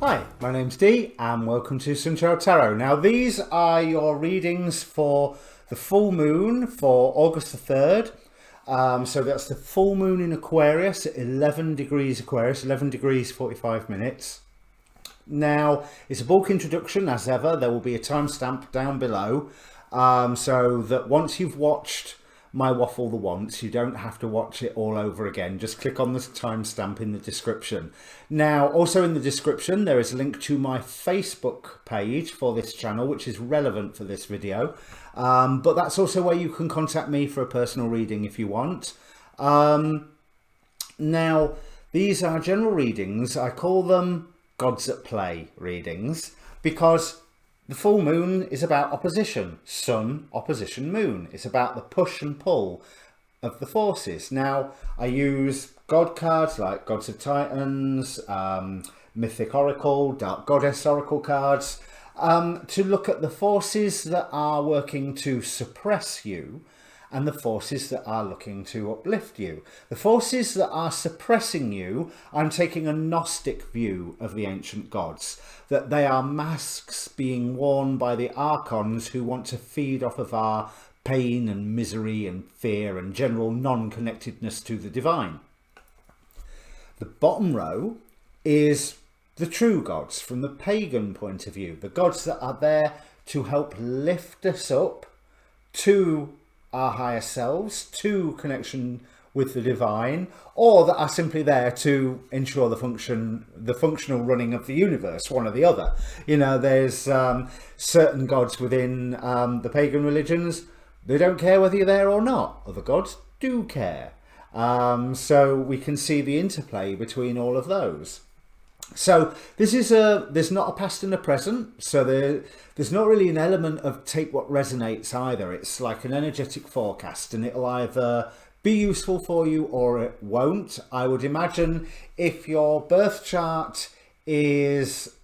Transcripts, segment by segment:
Hi, my name's Dee and welcome to Sunchild Tarot. Now these are your readings for the full moon for August the 3rd. So that's the full moon in Aquarius at 11 degrees Aquarius, 11 degrees 45 minutes. Now it's a bulk introduction as ever. There will be a timestamp down below so that once you've watched my waffle the once, you don't have to watch it all over again. Just click on the timestamp in the description. Now also in the description there is a link to my Facebook page for this channel, which is relevant for this video, but that's also where you can contact me for a personal reading if you want. Now these are general readings. I call them Gods at Play readings because the full moon is about opposition, sun, opposition, moon. It's about the push and pull of the forces. Now, I use God cards like Gods of Titans, Mythic Oracle, Dark Goddess Oracle cards, to look at the forces that are working to suppress you and the forces that are looking to uplift you. The forces that are suppressing you, I'm taking a Gnostic view of the ancient gods, that they are masks being worn by the archons who want to feed off of our pain and misery and fear and general non-connectedness to the divine. The bottom row is the true gods from the pagan point of view, the gods that are there to help lift us up to our higher selves, to connection with the divine, or that are simply there to ensure the functional running of the universe, one or the other. You know, there's certain gods within the pagan religions, they don't care whether you're there or not. Other gods do care. So we can see the interplay between all of those. So this is there's not a past and a present, so there's not really an element of take what resonates either. It's like an energetic forecast, and it'll either be useful for you or it won't. I would imagine if your birth chart is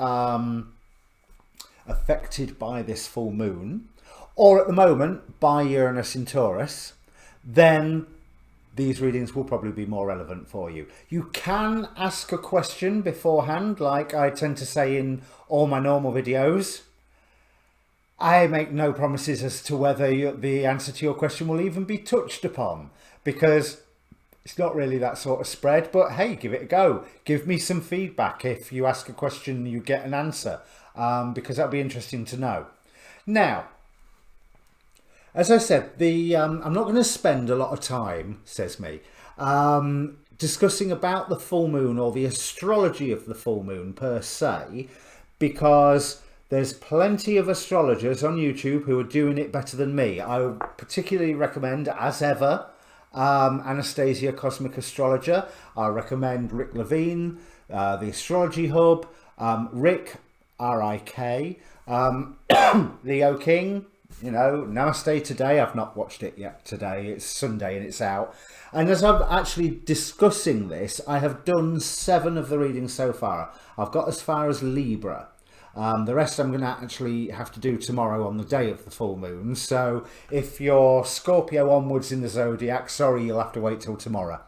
affected by this full moon, or at the moment by Uranus in Taurus, then these readings will probably be more relevant for you. You can ask a question beforehand, like I tend to say in all my normal videos. I make no promises as to whether the answer to your question will even be touched upon, because it's not really that sort of spread, but hey, give it a go. Give me some feedback if you ask a question and you get an answer, because that'll be interesting to know. Now, as I said, I'm not going to spend a lot of time, says me, discussing about the full moon or the astrology of the full moon per se, because there's plenty of astrologers on YouTube who are doing it better than me. I would particularly recommend, as ever, Anastasia Cosmic Astrologer. I recommend Rick Levine, the Astrology Hub, Rick, R-I-K, Leo King. You know, Namaste Today. I've not watched it yet today. It's Sunday and it's out. And as I'm actually discussing this, I have done 7 of the readings so far. I've got as far as Libra. The rest I'm going to actually have to do tomorrow on the day of the full moon. So if you're Scorpio onwards in the zodiac, sorry, you'll have to wait till tomorrow.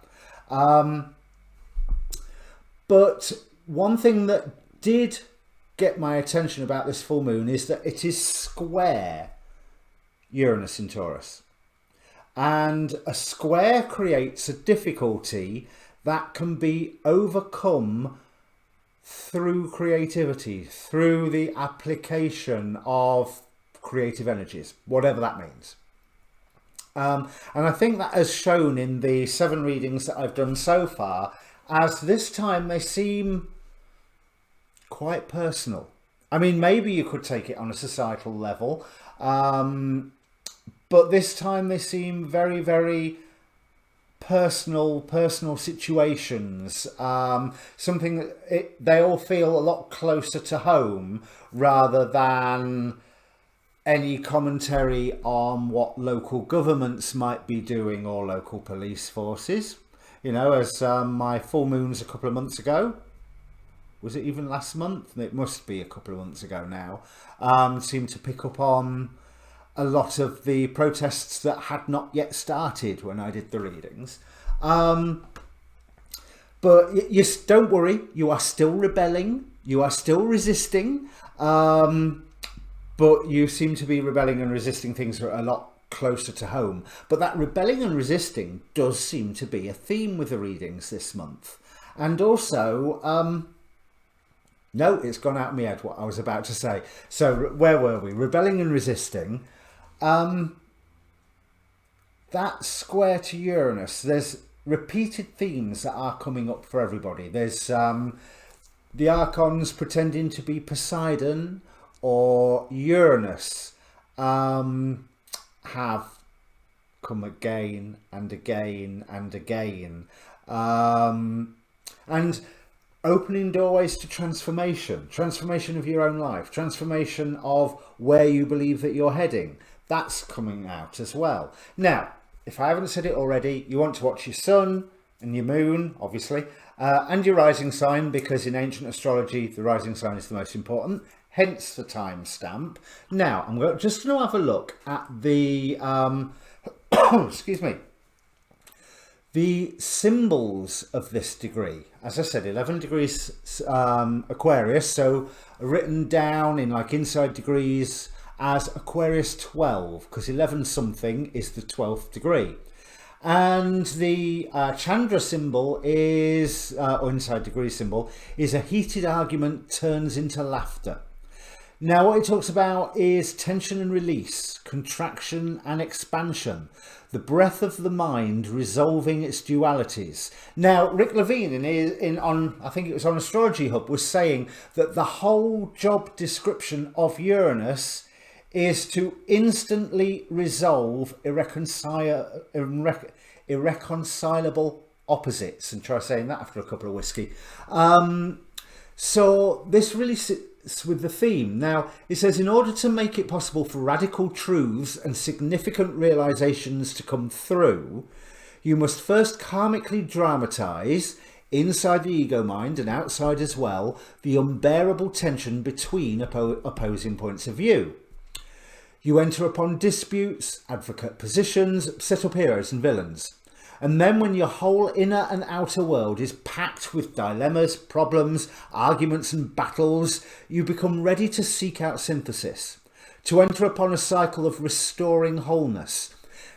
But one thing that did get my attention about this full moon is that it is square Uranus in Taurus, and a square creates a difficulty that can be overcome through creativity, through the application of creative energies, whatever that means. And I think that has shown in the 7 readings that I've done so far, as this time they seem quite personal. I mean, maybe you could take it on a societal level, but this time they seem very, very personal situations. Something that they all feel a lot closer to home rather than any commentary on what local governments might be doing or local police forces. You know, as my full moons a couple of months ago, was it even last month? It must be a couple of months ago now, seemed to pick up on a lot of the protests that had not yet started when I did the readings. But don't worry, you are still rebelling. You are still resisting, but you seem to be rebelling and resisting things that are a lot closer to home. But that rebelling and resisting does seem to be a theme with the readings this month. And also, no, it's gone out of my head what I was about to say. So where were we? Rebelling and resisting. That square to Uranus, there's repeated themes that are coming up for everybody. There's the Archons pretending to be Poseidon or Uranus have come again and again and again. And opening doorways to transformation of your own life, transformation of where you believe that you're heading. That's coming out as well. Now, if I haven't said it already, you want to watch your sun and your moon, obviously, and your rising sign, because in ancient astrology, the rising sign is the most important, hence the timestamp. Now, I'm just going to have a look at the, excuse me, the symbols of this degree. As I said, 11 degrees Aquarius, so written down in like inside degrees as Aquarius 12, because 11 something is the 12th degree. And the Chandra symbol is, or inside degree symbol, is a heated argument turns into laughter. Now what it talks about is tension and release, contraction and expansion, the breath of the mind resolving its dualities. Now Rick Levine on I think it was on Astrology Hub was saying that the whole job description of Uranus is to instantly resolve irreconcilable opposites, and try saying that after a couple of whiskey. So this really sits with the theme. Now it says, in order to make it possible for radical truths and significant realizations to come through, you must first karmically dramatize, inside the ego mind and outside as well, the unbearable tension between opposing points of view. You enter upon disputes, advocate positions, set up heroes and villains. And then when your whole inner and outer world is packed with dilemmas, problems, arguments and battles, you become ready to seek out synthesis, to enter upon a cycle of restoring wholeness.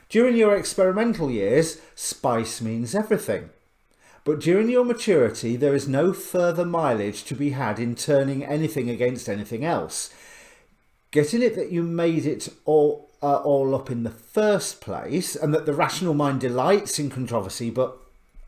During your experimental years, spice means everything. But during your maturity, there is no further mileage to be had in turning anything against anything else. Getting it that you made it all up in the first place, and that the rational mind delights in controversy but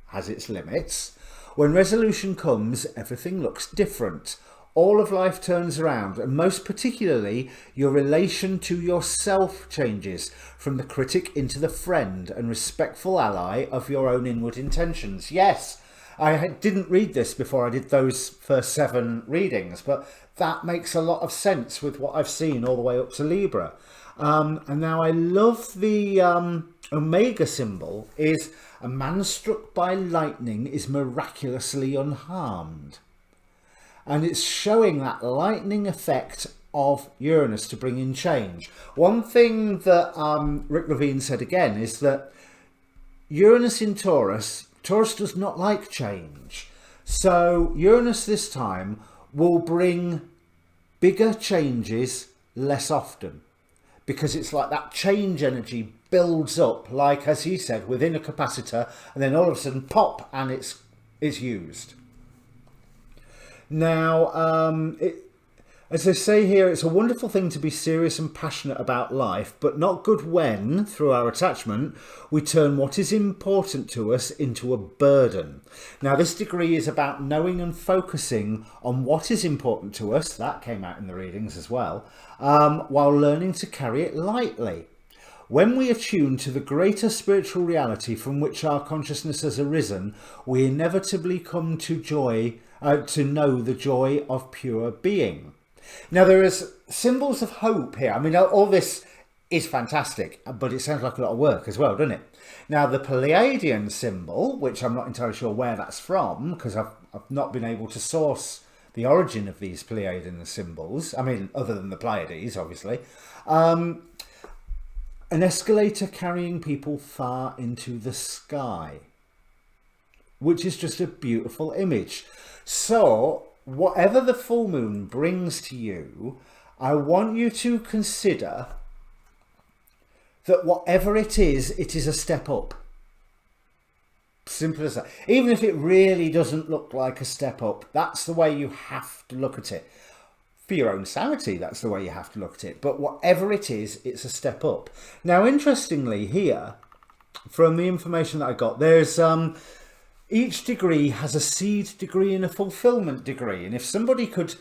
has its limits. When resolution comes, everything looks different. All of life turns around, and most particularly your relation to yourself changes from the critic into the friend and respectful ally of your own inward intentions. Yes, I didn't read this before I did those first 7 readings, but that makes a lot of sense with what I've seen all the way up to Libra. And now I love the Omega symbol is a man struck by lightning is miraculously unharmed. And it's showing that lightning effect of Uranus to bring in change. One thing that Rick Levine said again is that Uranus in Taurus does not like change. So Uranus this time will bring bigger changes less often, because it's like that change energy builds up, like as he said, within a capacitor, and then all of a sudden pop, and it's used. Now, as they say here, it's a wonderful thing to be serious and passionate about life, but not good when, through our attachment, we turn what is important to us into a burden. Now, this degree is about knowing and focusing on what is important to us, that came out in the readings as well, while learning to carry it lightly. When we attune to the greater spiritual reality from which our consciousness has arisen, we inevitably come to know the joy of pure being. Now, there is symbols of hope here. I mean, all this is fantastic, but it sounds like a lot of work as well, doesn't it? Now, the Pleiadian symbol, which I'm not entirely sure where that's from, because I've not been able to source the origin of these Pleiadian symbols. I mean, other than the Pleiades, obviously. An escalator carrying people far into the sky, which is just a beautiful image. So whatever the full moon brings to you, I want you to consider that whatever it is a step up. Simple as that. Even if it really doesn't look like a step up, that's the way you have to look at it. For your own sanity, that's the way you have to look at it. But whatever it is, it's a step up. Now, interestingly here, from the information that I got, there's each degree has a seed degree and a fulfillment degree. And if somebody could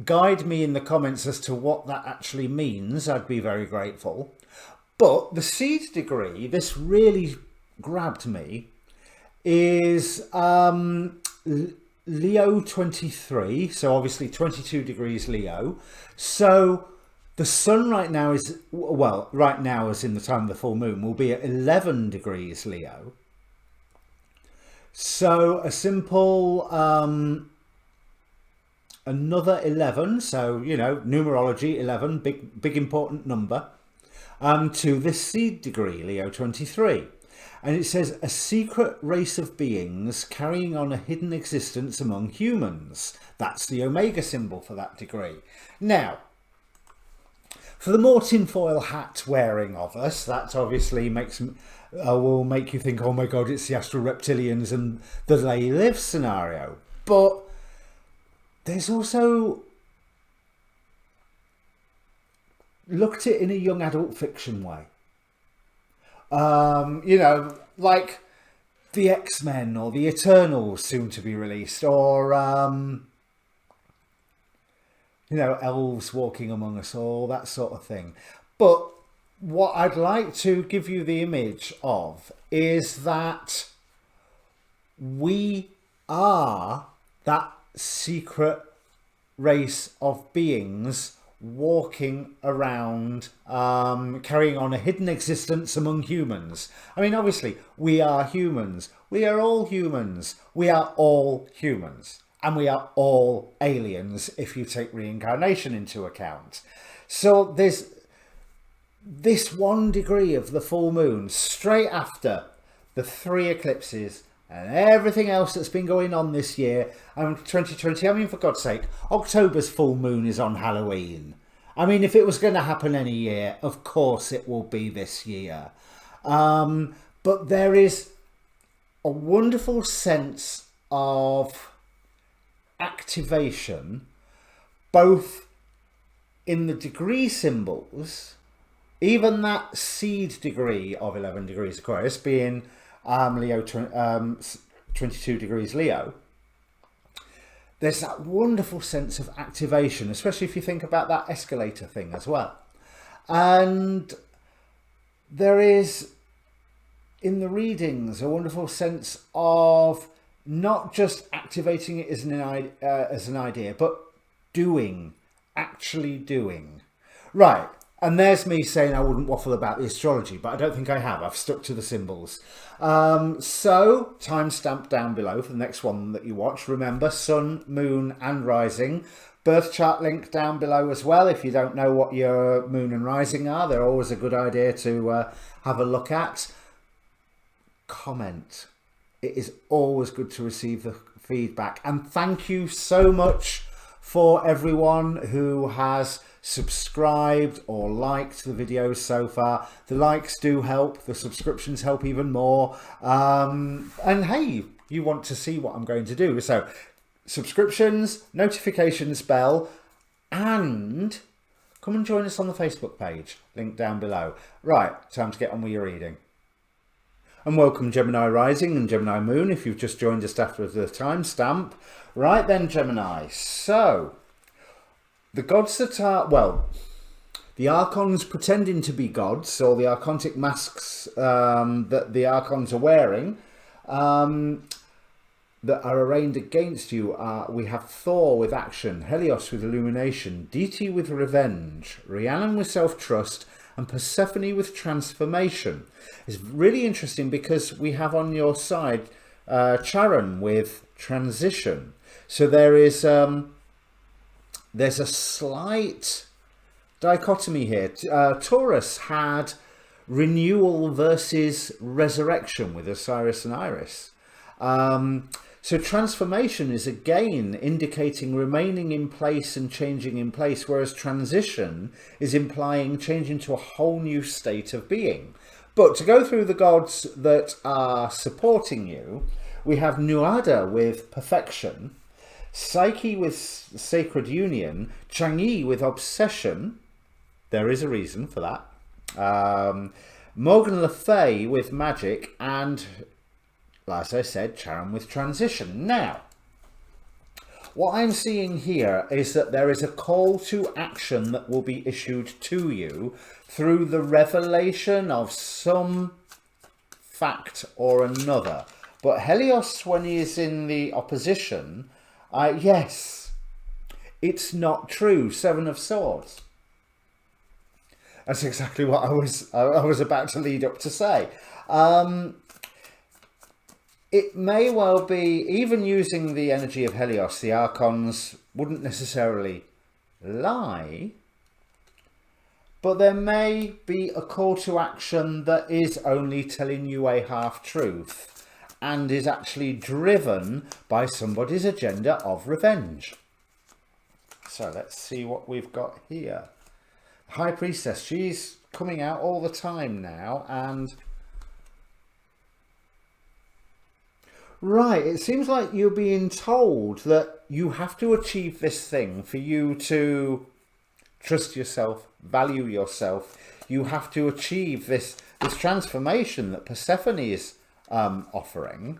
guide me in the comments as to what that actually means, I'd be very grateful. But the seed degree, this really grabbed me, is Leo 23, so obviously 22 degrees Leo. So the sun right now is, well, right now as in the time of the full moon, will be at 11 degrees Leo. So a simple another 11, so you know, numerology 11, big important number, to this seed degree, Leo 23. And it says, a secret race of beings carrying on a hidden existence among humans. That's the Omega symbol for that degree. Now, for the more tinfoil hat wearing of us, that obviously will make you think, oh my God, it's the astral reptilians and the they live scenario. But there's also looked at it in a young adult fiction way. You know, like the X-Men or the Eternals soon to be released, or you know, elves walking among us, all that sort of thing. But what I'd like to give you the image of is that we are that secret race of beings walking around, carrying on a hidden existence among humans. I mean, obviously, we are humans. We are all humans. We are all humans. And we are all aliens if you take reincarnation into account. So there's this 1 degree of the full moon straight after the 3 eclipses and everything else that's been going on this year. 2020, I mean, for God's sake, October's full moon is on Halloween. I mean, if it was going to happen any year, of course it will be this year. But there is a wonderful sense of activation, both in the degree symbols, even that seed degree of 11 degrees Aquarius being Leo 22 degrees Leo, there's that wonderful sense of activation, especially if you think about that escalator thing as well. And there is, in the readings, a wonderful sense of not just activating it as an idea, but actually doing. Right. And there's me saying I wouldn't waffle about the astrology, but I don't think I have. I've stuck to the symbols. So, timestamp down below for the next one that you watch. Remember, sun, moon and rising. Birth chart link down below as well. If you don't know what your moon and rising are, they're always a good idea to have a look at. Comment. It is always good to receive the feedback. And thank you so much for everyone who has subscribed or liked the videos so far. The likes do help, the subscriptions help even more, and hey, you want to see what I'm going to do, so subscriptions, notifications bell, and come and join us on the Facebook page, link down below. Right, time to get on with your reading. And welcome Gemini Rising and Gemini Moon if you've just joined us after the timestamp. Right then, Gemini, so the gods that are, well, the archons pretending to be gods, or the archontic masks that the archons are wearing, that are arraigned against you are, we have Thor with action, Helios with illumination, Deity with revenge, Rhiannon with self-trust, and Persephone with transformation. It's really interesting because we have on your side Charon with transition. So there is there's a slight dichotomy here. Taurus had renewal versus resurrection with Osiris and Iris. So transformation is again indicating remaining in place and changing in place, whereas transition is implying changing to a whole new state of being. But to go through the gods that are supporting you, we have Nuada with perfection, Psyche with sacred union, Chang'e with obsession. There is a reason for that. Morgan Le Fay with magic, and, as I said, Charon with transition. Now, what I'm seeing here is that there is a call to action that will be issued to you through the revelation of some fact or another. But Helios, when he is in the opposition, yes, it's not true. Seven of Swords. That's exactly what I was about to lead up to say. It may well be, even using the energy of Helios, the archons wouldn't necessarily lie, but there may be a call to action that is only telling you a half-truth and is actually driven by somebody's agenda of revenge. So let's see what we've got here. High Priestess, she's coming out all the time now, and right, it seems like you're being told that you have to achieve this thing for you to trust yourself, value yourself. You have to achieve this transformation that Persephone is offering.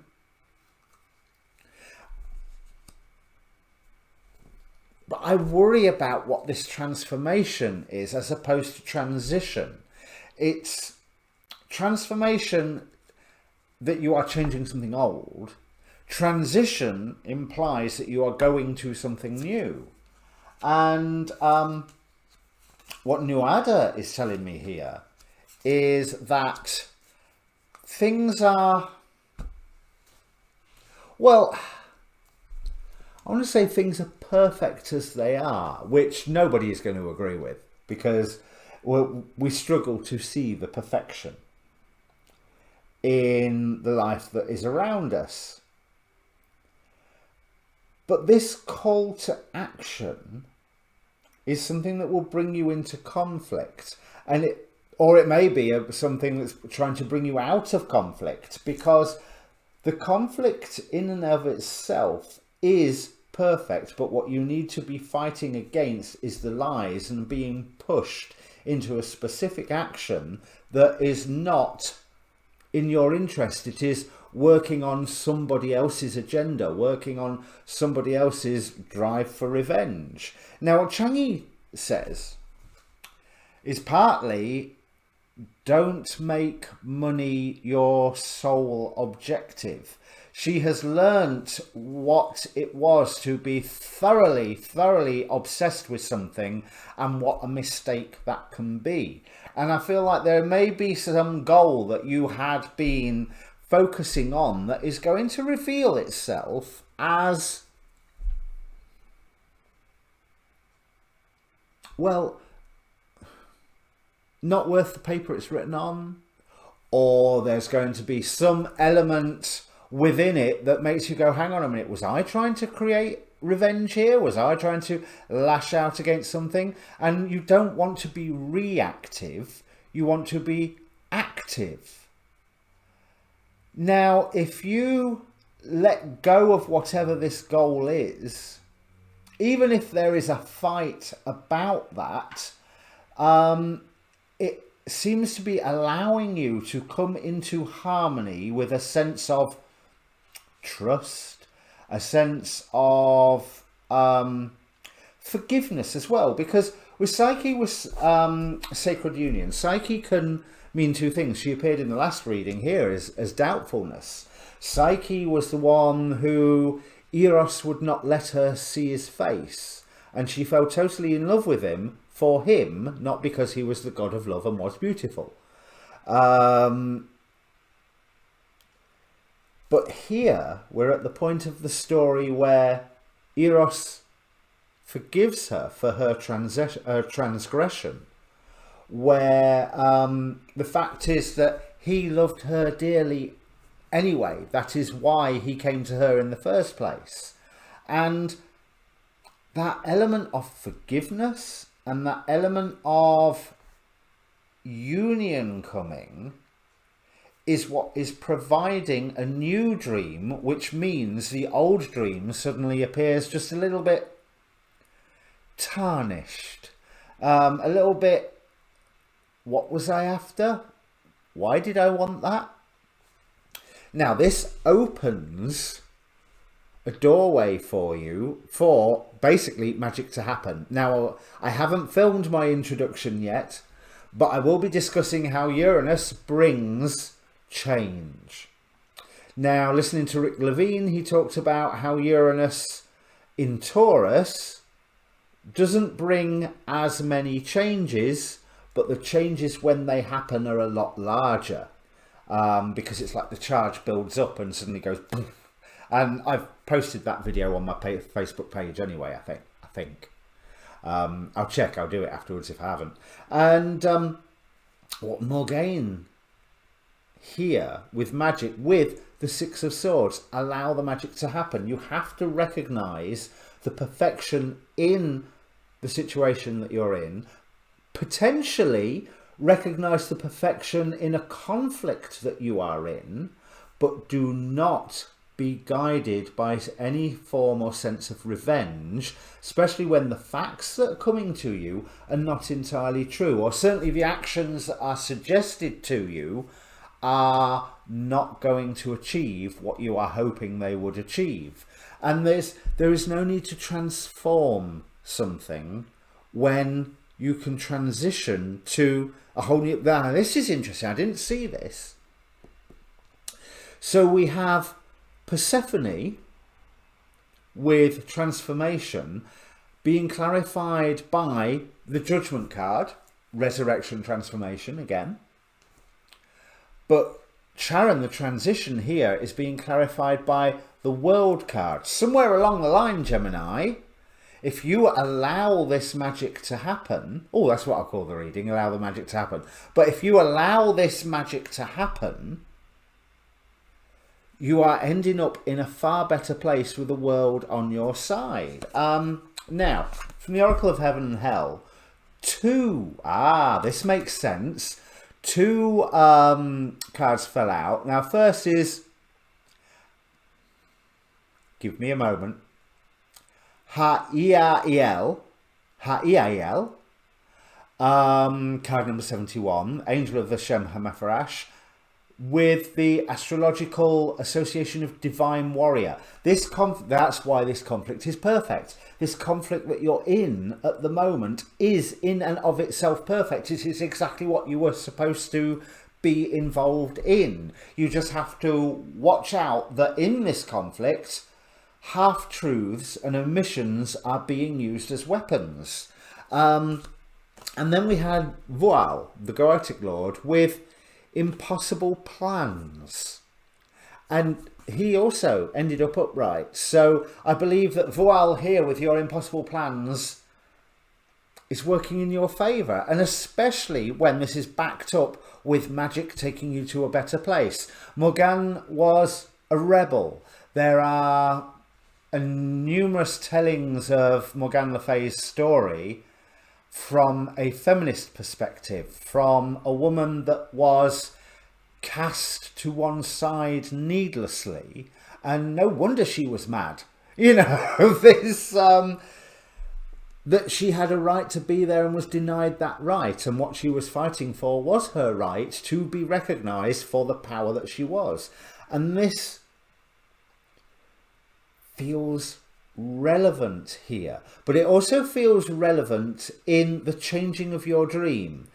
But I worry about what this transformation is as opposed to transition. It's transformation that you are changing something old. Transition implies that you are going to something new. And what Nuada is telling me here is that things are, well, I want to say things are perfect as they are, which nobody is going to agree with, because we struggle to see the perfection in the life that is around us. But this call to action is something that will bring you into conflict, and or it may be something that's trying to bring you out of conflict, because the conflict in and of itself is perfect, but what you need to be fighting against is the lies and being pushed into a specific action that is not in your interest. It is working on somebody else's agenda, working on somebody else's drive for revenge. Now, what Chang'e says is partly, don't make money your sole objective. She has learnt what it was to be thoroughly, thoroughly obsessed with something, and what a mistake that can be. And I feel like there may be some goal that you had been focusing on that is going to reveal itself as, well, not worth the paper it's written on, or there's going to be some element within it that makes you go, hang on a minute, was I trying to create revenge here? Was I trying to lash out against something? And you don't want to be reactive, you want to be active. Now, if you let go of whatever this goal is, even if there is a fight about that, it seems to be allowing you to come into harmony with a sense of trust, a sense of forgiveness as well. Because with Psyche, with Sacred Union, Psyche can mean two things. She appeared in the last reading here as doubtfulness. Psyche was the one who Eros would not let her see his face, and she fell totally in love with him for him, not because he was the god of love and was beautiful. But here we're at the point of the story where Eros forgives her for her transgression, where the fact is that he loved her dearly anyway. That is why he came to her in the first place. And that element of forgiveness and that element of union coming is what is providing a new dream, which means the old dream suddenly appears just a little bit tarnished, a little bit, what was I after? Why did I want that? Now this opens a doorway for you for basically magic to happen. Now, I haven't filmed my introduction yet, but I will be discussing how Uranus brings change. Now, listening to Rick Levine, he talked about how Uranus in Taurus doesn't bring as many changes, but the changes when they happen are a lot larger, because it's like the charge builds up and suddenly goes boom. And I've posted that video on my Facebook page anyway, I think. I'll check, I'll do it afterwards if I haven't. And what Morgane here with magic, with the Six of Swords, allow the magic to happen. You have to recognize the perfection in the situation that you're in, potentially recognize the perfection in a conflict that you are in, but do not be guided by any form or sense of revenge, especially when the facts that are coming to you are not entirely true, or certainly the actions that are suggested to you are not going to achieve what you are hoping they would achieve. And there is no need to transform something when you can transition to a whole new... Now, this is interesting. I didn't see this. So we have Persephone with transformation being clarified by the Judgment card, resurrection transformation again. But Charon, the transition here, is being clarified by the World card. Somewhere along the line, Gemini, if you allow this magic to happen, oh, that's what I call the reading, allow the magic to happen. But if you allow this magic to happen, you are ending up in a far better place with the world on your side. Now, from the Oracle of Heaven and Hell, this makes sense. Two cards fell out. Now, first is, give me a moment, Ha'iel, card number 71, Angel of the Shem Hamathrash, with the Astrological Association of Divine Warrior. That's why this conflict is perfect. This conflict that you're in at the moment is in and of itself perfect. It is exactly what you were supposed to be involved in. You just have to watch out that in this conflict, half-truths and omissions are being used as weapons. And then we had Voile, the Goetic Lord, with impossible plans, and he also ended up upright. So I believe that Voile here with your impossible plans is working in your favor, and especially when this is backed up with magic taking you to a better place. Morgane was a rebel. There are numerous tellings of Morgane Le Fay's story from a feminist perspective, from a woman that was cast to one side needlessly, and no wonder she was mad. You know, this that she had a right to be there and was denied that right, and what she was fighting for was her right to be recognized for the power that she was. And this feels relevant here, but it also feels relevant in the changing of your dream.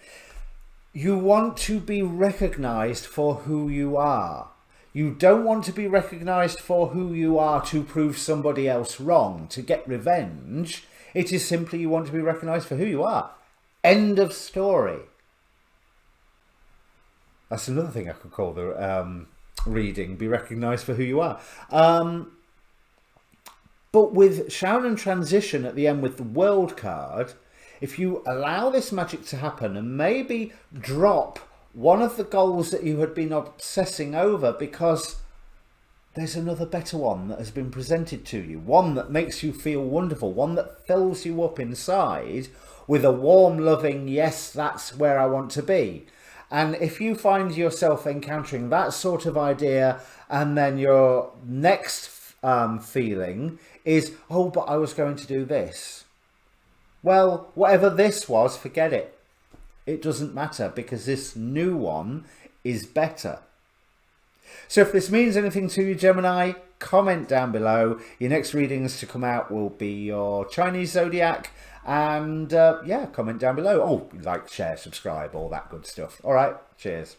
You want to be recognized for who you are. You don't want to be recognized for who you are to prove somebody else wrong, to get revenge. It is simply you want to be recognized for who you are. End of story. That's another thing I could call the reading, be recognized for who you are. But with Sharon and Transition at the end with the World card, if you allow this magic to happen and maybe drop one of the goals that you had been obsessing over because there's another better one that has been presented to you. One that makes you feel wonderful. One that fills you up inside with a warm, loving, yes, that's where I want to be. And if you find yourself encountering that sort of idea, and then your next feeling is, oh, but I was going to do this. Well, whatever this was, forget it. It doesn't matter, because this new one is better. So if this means anything to you, Gemini, comment down below. Your next readings to come out will be your Chinese zodiac. And yeah, comment down below. Oh, like, share, subscribe, all that good stuff. All right, cheers.